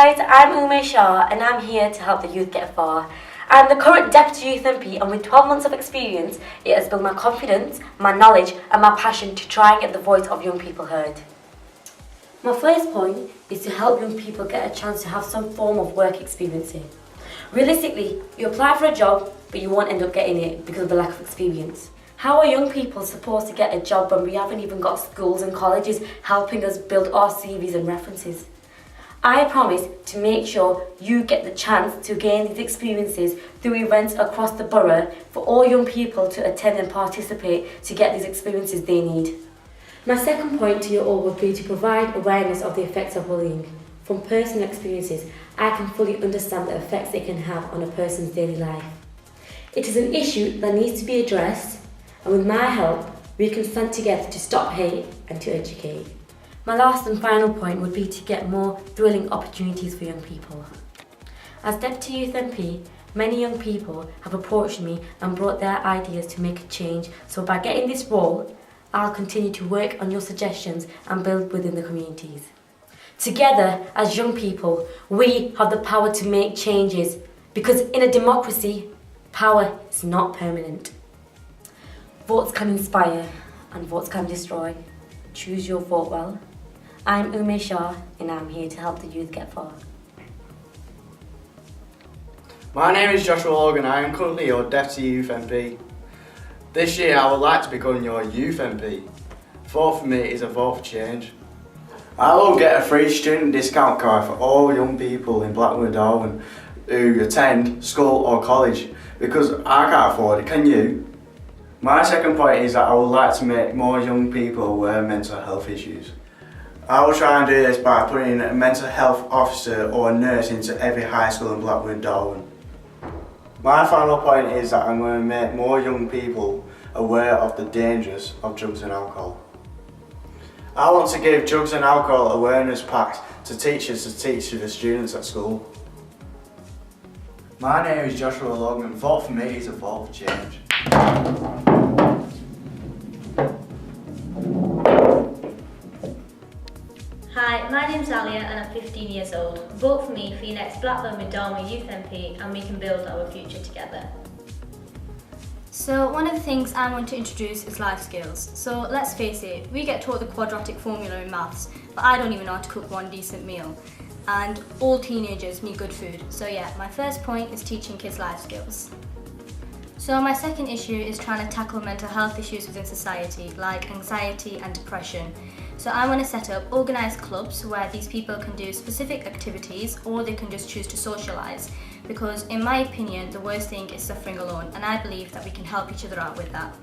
guys, I'm Ume Shah and I'm here to help the youth get far. I'm the current Deputy Youth MP and with 12 months of experience, it has built my confidence, my knowledge and my passion to try and get the voice of young people heard. My first point is to help young people get a chance to have some form of work experience here. Realistically, you apply for a job but you won't end up getting it because of the lack of experience. How are young people supposed to get a job when we haven't even got schools and colleges helping us build our CVs and references? I promise to make sure you get the chance to gain these experiences through events across the borough for all young people to attend and participate to get these experiences they need. My second point to you all would be to provide awareness of the effects of bullying. From personal experiences, I can fully understand the effects it can have on a person's daily life. It is an issue that needs to be addressed, and with my help, we can stand together to stop hate and to educate. My last and final point would be to get more thrilling opportunities for young people. As Deputy Youth MP, many young people have approached me and brought their ideas to make a change, so by getting this role, I'll continue to work on your suggestions and build within the communities. Together, as young people, we have the power to make changes because in a democracy, power is not permanent. Votes can inspire and votes can destroy. Choose your vote well. I'm Ume Shah and I'm here to help the youth get far. My name is Joshua Logan. I am currently your Deputy Youth MP. This year I would like to become your Youth MP. Vote for me is a vote for change. I will get a free student discount card for all young people in Blackburn and Darwen who attend school or college because I can't afford it, can you? My second point is that I would like to make more young people aware of mental health issues. I will try and do this by putting a mental health officer or a nurse into every high school in Blackburn and Darwen. My final point is that I'm going to make more young people aware of the dangers of drugs and alcohol. I want to give drugs and alcohol awareness packs to teachers to teach to the students at school. My name is Joshua Logan. Vote for me is a vote for change. Hi, my name's Alia and I'm 15 years old. Vote for me for your next Blackburn and Darwen Youth MP and we can build our future together. So one of the things I want to introduce is life skills. So let's face it, we get taught the quadratic formula in maths, but I don't even know how to cook one decent meal. And all teenagers need good food. So yeah, my first point is teaching kids life skills. So my second issue is trying to tackle mental health issues within society, like anxiety and depression. So I want to set up organised clubs where these people can do specific activities or they can just choose to socialise. Because in my opinion, the worst thing is suffering alone, and I believe that we can help each other out with that.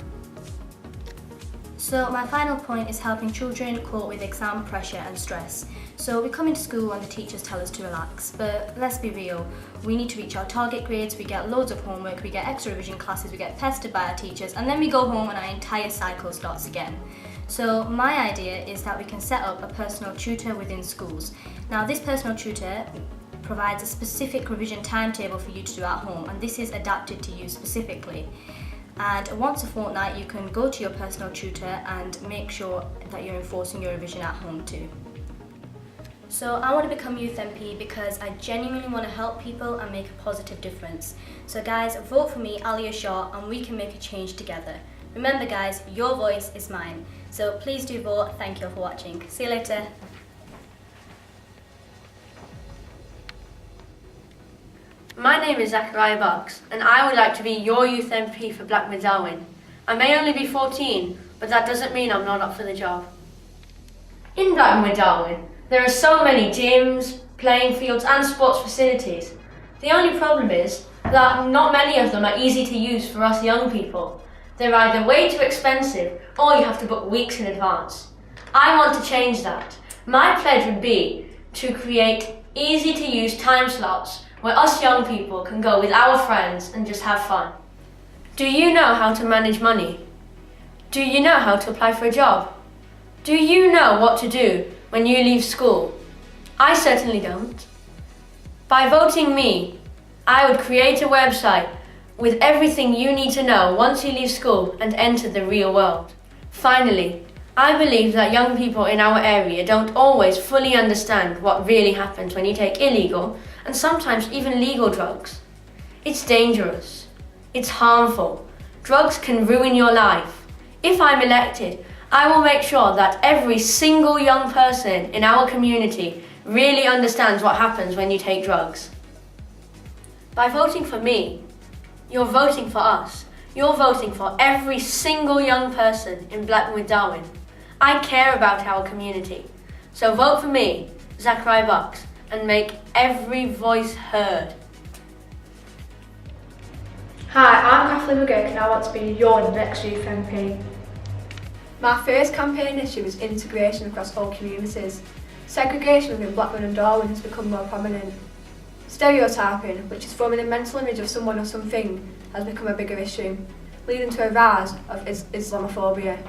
So my final point is helping children cope with exam pressure and stress. So we come into school and the teachers tell us to relax, but let's be real, we need to reach our target grades, we get loads of homework, we get extra revision classes, we get pestered by our teachers, and then we go home and our entire cycle starts again. So my idea is that we can set up a personal tutor within schools. Now this personal tutor provides a specific revision timetable for you to do at home, and this is adapted to you specifically. And once a fortnight you can go to your personal tutor and make sure that you're enforcing your revision at home too. So I want to become Youth MP because I genuinely want to help people and make a positive difference. So guys, vote for me, Alia Shah, and we can make a change together. Remember guys, your voice is mine. So please do vote. Thank you all for watching. See you later. My name is Zachariah Bucks and I would like to be your Youth MP for Blackburn and Darwen. I may only be 14, but that doesn't mean I'm not up for the job. In Blackburn and Darwen, there are so many gyms, playing fields and sports facilities. The only problem is that not many of them are easy to use for us young people. They're either way too expensive or you have to book weeks in advance. I want to change that. My pledge would be to create easy to use time slots where us young people can go with our friends and just have fun. Do you know how to manage money? Do you know how to apply for a job? Do you know what to do when you leave school? I certainly don't. By voting me, I would create a website with everything you need to know once you leave school and enter the real world. Finally, I believe that young people in our area don't always fully understand what really happens when you take illegal and sometimes even legal drugs. It's dangerous. It's harmful. Drugs can ruin your life. If I'm elected, I will make sure that every single young person in our community really understands what happens when you take drugs. By voting for me, you're voting for us. You're voting for every single young person in Blackburn with Darwen. I care about our community. So vote for me, Zachariah Box, and make every voice heard. Hi, I'm Kathleen McGurk and I want to be your next Youth MP. My first campaign issue is integration across all communities. Segregation within Blackburn and Darwen has become more prominent. Stereotyping, which is forming a mental image of someone or something, has become a bigger issue, leading to a rise of Islamophobia.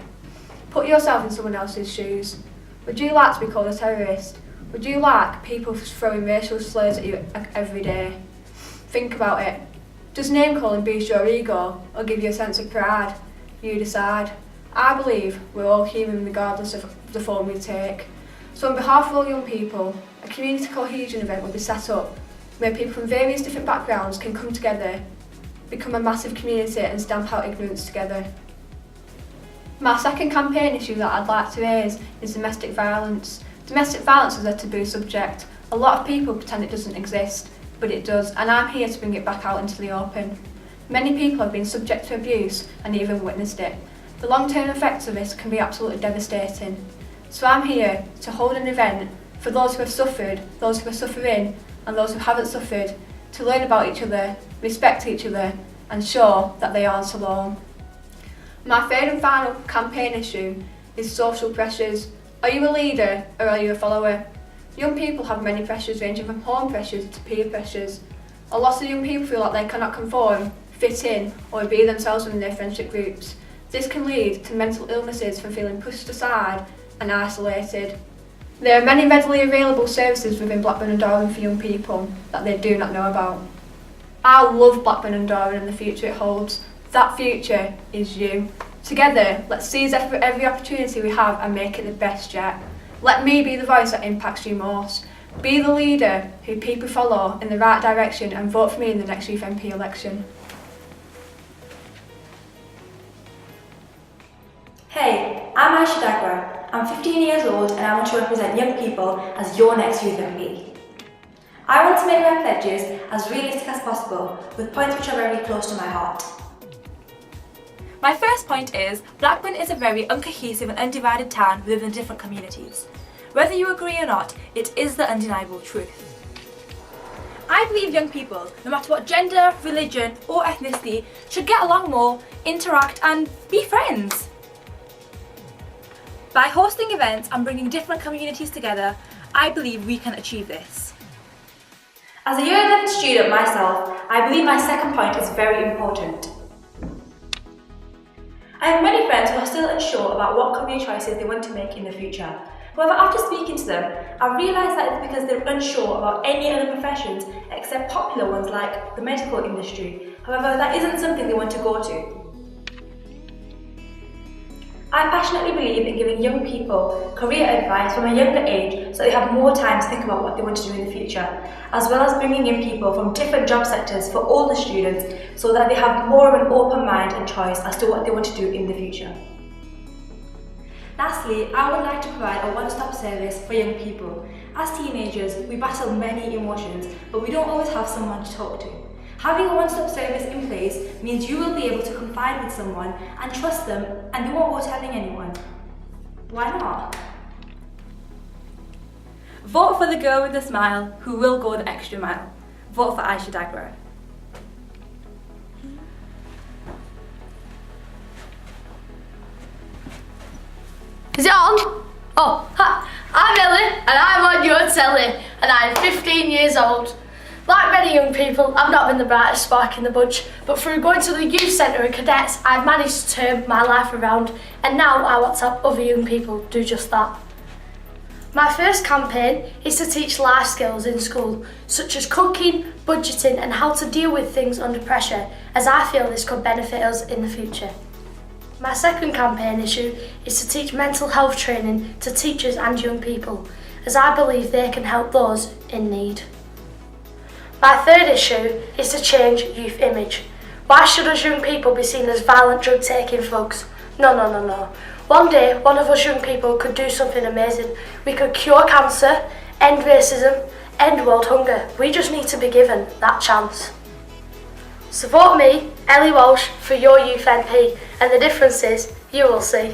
Put yourself in someone else's shoes. Would you like to be called a terrorist? Would you like people throwing racial slurs at you every day? Think about it. Does name calling boost your ego or give you a sense of pride? You decide. I believe we're all human regardless of the form we take. So on behalf of all young people, a community cohesion event will be set up where people from various different backgrounds can come together, become a massive community and stamp out ignorance together. My second campaign issue that I'd like to raise is domestic violence. Domestic violence is a taboo subject. A lot of people pretend it doesn't exist, but it does, and I'm here to bring it back out into the open. Many people have been subject to abuse and even witnessed it. The long-term effects of this can be absolutely devastating. So I'm here to hold an event for those who have suffered, those who are suffering, and those who haven't suffered, to learn about each other, respect each other, and show that they aren't alone. My third and final campaign issue is social pressures. Are you a leader or are you a follower? Young people have many pressures ranging from home pressures to peer pressures. A lot of young people feel like they cannot conform, fit in, or be themselves within their friendship groups. This can lead to mental illnesses from feeling pushed aside and isolated. There are many readily available services within Blackburn and Darwen for young people that they do not know about. I love Blackburn and Darwen and the future it holds. That future is you. Together, let's seize every opportunity we have and make it the best yet. Let me be the voice that impacts you most. Be the leader who people follow in the right direction and vote for me in the next Youth MP election. Hey, I'm Aisha Dagra. I'm 15 years old and I want to represent young people as your next Youth MP. I want to make my pledges as realistic as possible, with points which are very close to my heart. My first point is, Blackburn is a very uncohesive and undivided town within different communities. Whether you agree or not, it is the undeniable truth. I believe young people, no matter what gender, religion or ethnicity, should get along more, interact and be friends. By hosting events and bringing different communities together, I believe we can achieve this. As a Year 11 student myself, I believe my second point is very important. I have many friends who are still unsure about what career choices they want to make in the future. However, after speaking to them, I realised that it's because they're unsure about any other professions except popular ones like the medical industry. However, that isn't something they want to go to. I passionately believe in giving young people career advice from a younger age so they have more time to think about what they want to do in the future, as well as bringing in people from different job sectors for older students so that they have more of an open mind and choice as to what they want to do in the future. Lastly, I would like to provide a one-stop service for young people. As teenagers, we battle many emotions, but we don't always have someone to talk to. Having a one-stop service in place means you will be able to confide with someone and trust them, and they won't go telling anyone. Why not? Vote for the girl with the smile who will go the extra mile. Vote for Aisha Dagra. Is it on? Oh, hi. I'm Ellie and I'm on your telly and I'm 15 years old. Like many young people, I've not been the brightest spark in the bunch, but through going to the youth centre and cadets, I've managed to turn my life around, and now I want to help other young people do just that. My first campaign is to teach life skills in school, such as cooking, budgeting and how to deal with things under pressure, as I feel this could benefit us in the future. My second campaign issue is to teach mental health training to teachers and young people, as I believe they can help those in need. My third issue is to change youth image. Why should us young people be seen as violent drug-taking thugs? No. One day, one of us young people could do something amazing. We could cure cancer, end racism, end world hunger. We just need to be given that chance. Support me, Ellie Walsh, for your Youth MP, and the difference is, you will see.